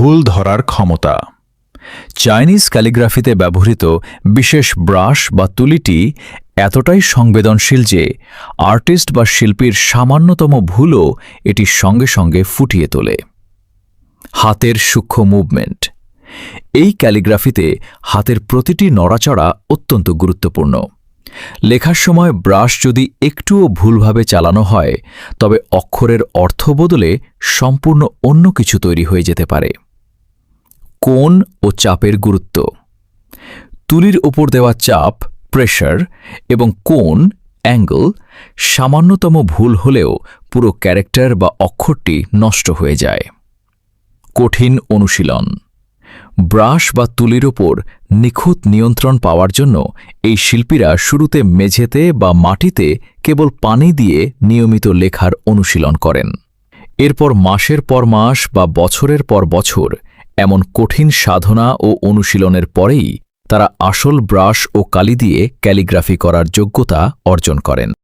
ভুল ধরার ক্ষমতা। চাইনিজ ক্যালিগ্রাফিতে ব্যবহৃত বিশেষ ব্রাশ বা তুলিটি এতটাই সংবেদনশীল যে আর্টিস্ট বা শিল্পীর সামান্যতম ভুলও এটি সঙ্গে সঙ্গে ফুটিয়ে তোলে। হাতের সূক্ষ্ম মুভমেন্ট। এই ক্যালিগ্রাফিতে হাতের প্রতিটি নড়াচড়া অত্যন্ত গুরুত্বপূর্ণ। লেখার সময় ব্রাশ যদি একটুও ভুলভাবে চালানো হয় তবে অক্ষরের অর্থ বদলে সম্পূর্ণ অন্য কিছু তৈরি হয়ে যেতে পারে। কোণ ও চাপের গুরুত্ব। তুলির ওপর দেওয়া চাপ, প্রেসার এবং কোণ, অ্যাঙ্গেল সামান্যতম ভুল হলেও পুরো ক্যারেক্টার বা অক্ষরটি নষ্ট হয়ে যায়। কঠিন অনুশীলন। ব্রাশ বা তুলির ওপর নিখুঁত নিয়ন্ত্রণ পাওয়ার জন্য এই শিল্পীরা শুরুতে মেঝেতে বা মাটিতে কেবল পানি দিয়ে নিয়মিত লেখার অনুশীলন করেন। এরপর মাসের পর মাস বা বছরের পর বছর এমন কঠিন সাধনা ও অনুশীলনের পরেই তারা আসল ব্রাশ ও কালি দিয়ে ক্যালিগ্রাফি করার যোগ্যতা অর্জন করেন।